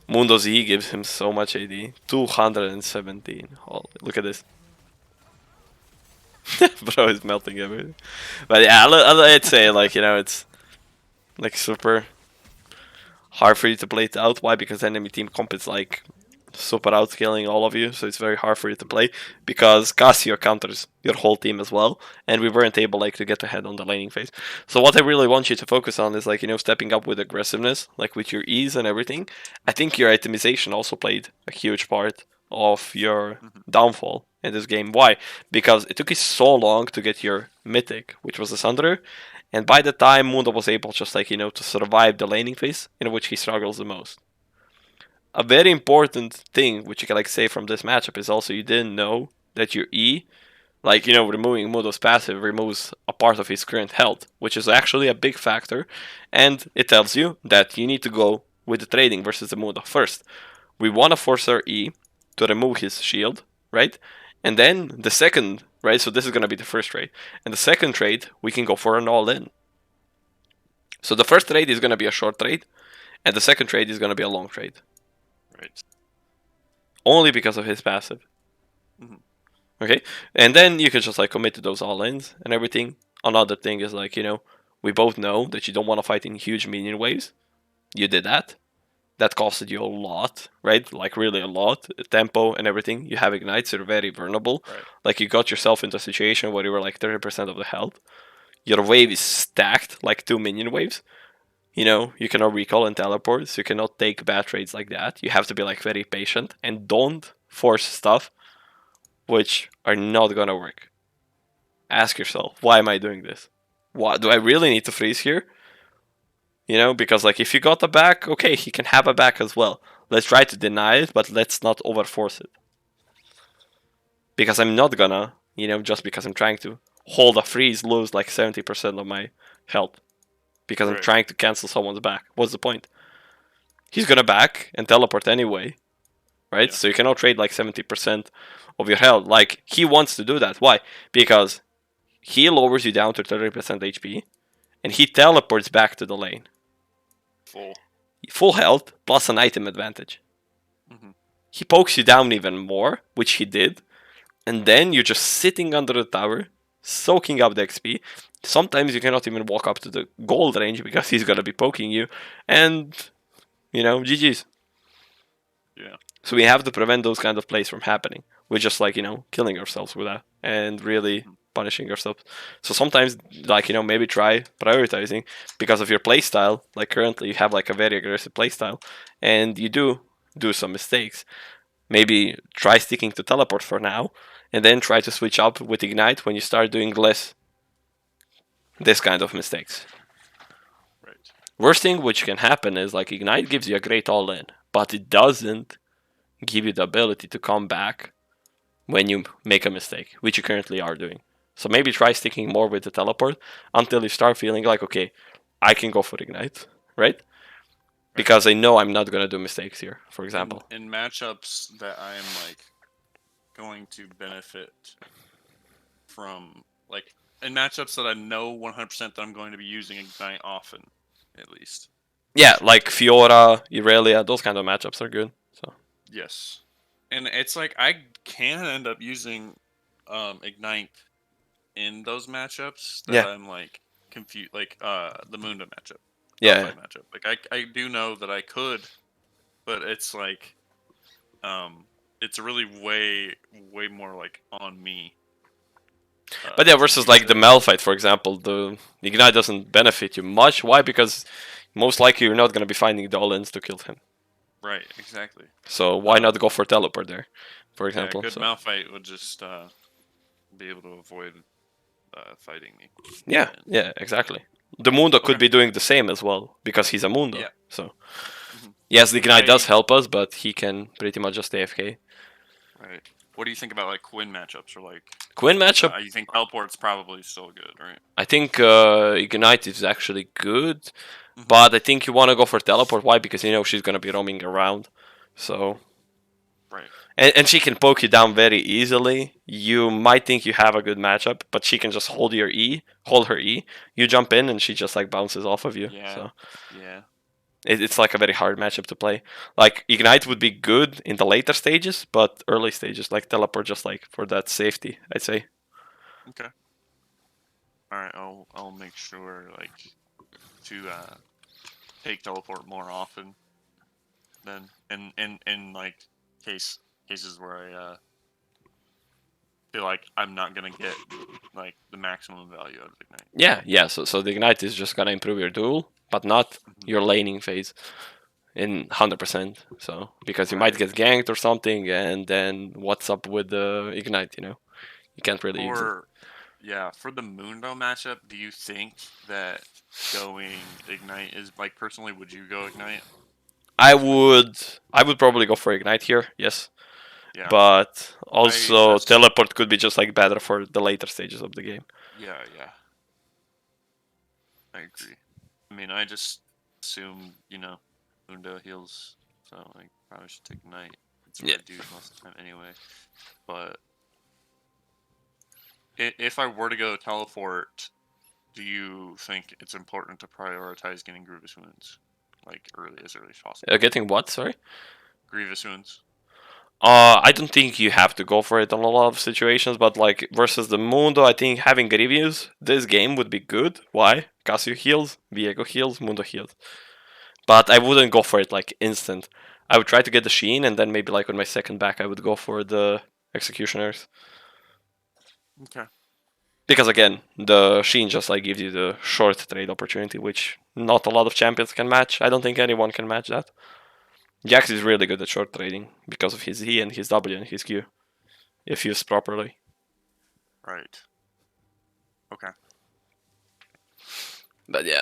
[SPEAKER 2] Mundo's E gives him so much AD. 217. Holy, look at this. Bro is melting everything. But yeah, I'd say like, it's like super hard for you to play it out. Why? Because enemy team comp is like super outscaling all of you, so it's very hard for you to play because Cassio counters your whole team as well, and we weren't able like to get ahead on the laning phase. So what I really want you to focus on is like stepping up with aggressiveness, like with your ease and everything. I think your itemization also played a huge part of your
[SPEAKER 1] Hmm.
[SPEAKER 2] downfall in this game. Why? Because it took you so long to get your mythic, which was the Sunderer, and by the time Mundo was able just like to survive the laning phase in which he struggles the most. A very important thing which you can like say from this matchup is also you didn't know that your E Like, removing Mudo's passive removes a part of his current health, which is actually a big factor, and it tells you that you need to go with the trading versus the Mudo first. We want to force our E to remove his shield, right? And then the second, right? So this is going to be the first trade. And the second trade, we can go for an all in. So the first trade is going to be a short trade, and the second trade is going to be a long trade.
[SPEAKER 1] Right.
[SPEAKER 2] Only because of his passive.
[SPEAKER 1] Hmm.
[SPEAKER 2] Okay? And then you can just like commit to those all ins and everything. Another thing is like, we both know that you don't want to fight in huge minion waves. You did that. That costed you a lot, right? Like really a lot. Tempo and everything. You have ignites, you're very vulnerable.
[SPEAKER 1] Right.
[SPEAKER 2] Like you got yourself into a situation where you were like 30% of the health. Your wave is stacked like 2 minion waves. You cannot recall and teleport, so you cannot take bad trades like that. You have to be like very patient and don't force stuff which are not gonna work. Ask yourself, why am I doing this? What do I really need to freeze here? Because like if you got a back, okay, he can have a back as well. Let's try to deny it, but let's not overforce it. Because I'm not gonna, just because I'm trying to hold a freeze, lose like 70% of my health. Because I'm
[SPEAKER 1] Right.
[SPEAKER 2] trying to cancel someone's back. What's the point? He's gonna back and teleport anyway, right?
[SPEAKER 1] Yeah.
[SPEAKER 2] So you cannot trade like 70% of your health. Like he wants to do that. Why? Because he lowers you down to 30% HP and he teleports back to the lane.
[SPEAKER 1] Full.
[SPEAKER 2] Full health plus an item advantage.
[SPEAKER 1] Hmm.
[SPEAKER 2] He pokes you down even more, which he did, and then you're just sitting under the tower, soaking up the XP. Sometimes you cannot even walk up to the gold range because he's gonna be poking you, and GG's.
[SPEAKER 1] Yeah.
[SPEAKER 2] So we have to prevent those kind of plays from happening. We're just like killing ourselves with that and really
[SPEAKER 1] Hmm.
[SPEAKER 2] punishing ourselves. So sometimes like maybe try prioritizing because of your playstyle. Like currently you have like a very aggressive playstyle, and you do some mistakes. Maybe try sticking to teleport for now, and then try to switch up with ignite when you start doing less this kind of mistakes.
[SPEAKER 1] Right.
[SPEAKER 2] Worst thing which can happen is like ignite gives you a great all in, but it doesn't give you the ability to come back when you make a mistake, which you currently are doing. So maybe try sticking more with the teleport until you start feeling like, okay, I can go for ignite, right?
[SPEAKER 1] Right.
[SPEAKER 2] Because I know I'm not gonna do mistakes here, for
[SPEAKER 1] In
[SPEAKER 2] example.
[SPEAKER 1] in matchups that I'm like going to benefit from, like in matchups that I know 100% that I'm going to be using ignite often, at least.
[SPEAKER 2] Yeah, like Fiora, Irelia, those kind of matchups are good. So
[SPEAKER 1] Yes. And it's like I can end up using ignite in those matchups that
[SPEAKER 2] yeah,
[SPEAKER 1] I'm like confused, like the Mundo matchup,
[SPEAKER 2] yeah.
[SPEAKER 1] Malphite matchup. Like I do know that I could, but it's like it's really way more like on me
[SPEAKER 2] But yeah,
[SPEAKER 1] to
[SPEAKER 2] versus
[SPEAKER 1] use
[SPEAKER 2] like the
[SPEAKER 1] it.
[SPEAKER 2] Malphite, for example, the ignite doesn't benefit you much. Why? Because most likely you're not gonna be finding the all-ins to kill him.
[SPEAKER 1] Right, exactly.
[SPEAKER 2] So why not
[SPEAKER 1] Um,
[SPEAKER 2] go for teleport there, for
[SPEAKER 1] yeah,
[SPEAKER 2] example?
[SPEAKER 1] good
[SPEAKER 2] So
[SPEAKER 1] Malphite would just be able to avoid fighting me.
[SPEAKER 2] yeah,
[SPEAKER 1] And
[SPEAKER 2] yeah, exactly. The Mundo could
[SPEAKER 1] okay,
[SPEAKER 2] be doing the same as well because he's a Mundo.
[SPEAKER 1] yeah.
[SPEAKER 2] So
[SPEAKER 1] Hmm.
[SPEAKER 2] yes, the ignite does
[SPEAKER 1] I
[SPEAKER 2] help us, but he can pretty much just AFK.
[SPEAKER 1] Right. What do you think about like Quinn matchups or like
[SPEAKER 2] Quinn matchup,
[SPEAKER 1] you think teleport's probably still good, right?
[SPEAKER 2] I think ignite is actually good,
[SPEAKER 1] Hmm.
[SPEAKER 2] but I think you want to go for teleport. Why? Because she's gonna be roaming around. So
[SPEAKER 1] Right.
[SPEAKER 2] and she can poke you down very easily. You might think you have a good matchup, but she can just hold her E. You jump in, and she just like bounces off of you.
[SPEAKER 1] Yeah.
[SPEAKER 2] So
[SPEAKER 1] Yeah.
[SPEAKER 2] it's like a very hard matchup to play. Like ignite would be good in the later stages, but early stages like teleport just like for that safety, I'd say.
[SPEAKER 1] Okay. All right. I'll make sure like to take teleport more often then, in like cases where I feel like I'm not gonna get like the maximum value out of ignite.
[SPEAKER 2] Yeah, yeah. So the ignite is just gonna improve your duel, but not
[SPEAKER 1] Hmm.
[SPEAKER 2] your laning phase in 100%. So because you might
[SPEAKER 1] Right.
[SPEAKER 2] get ganked or something, and then what's up with the ignite? You can't really use it.
[SPEAKER 1] For Yeah, for the Mundo matchup, do you think that going ignite is like personally? Would you go ignite
[SPEAKER 2] I
[SPEAKER 1] with Mundo?
[SPEAKER 2] would I would probably go for ignite here. Yes,
[SPEAKER 1] Yeah.
[SPEAKER 2] But
[SPEAKER 1] I
[SPEAKER 2] also
[SPEAKER 1] that's
[SPEAKER 2] teleport could be just like better for the later stages of the game.
[SPEAKER 1] Yeah, yeah. I agree. I mean, I just assumed, Mundo heals, so I probably should take Knight. It's what
[SPEAKER 2] Yeah.
[SPEAKER 1] I do most of the time anyway. But if I were to go teleport, do you think it's important to prioritize getting Grievous wounds, like as early as possible?
[SPEAKER 2] Getting what? Sorry.
[SPEAKER 1] Grievous wounds.
[SPEAKER 2] I don't think you have to go for it in a lot of situations, but like versus the Mundo, I think having Grievous this game would be good. Why? Casio heals, Viego heals, Mundo heals. But I wouldn't go for it like instant. I would try to get the Sheen, and then maybe like on my second back, I would go for the Executioners.
[SPEAKER 1] Okay.
[SPEAKER 2] Because again, the Sheen just like gives you the short trade opportunity, which not a lot of champions can match. I don't think anyone can match that. Jax is really good at short trading because of his E and his W and his Q, if used properly.
[SPEAKER 1] Right. Okay.
[SPEAKER 2] But yeah.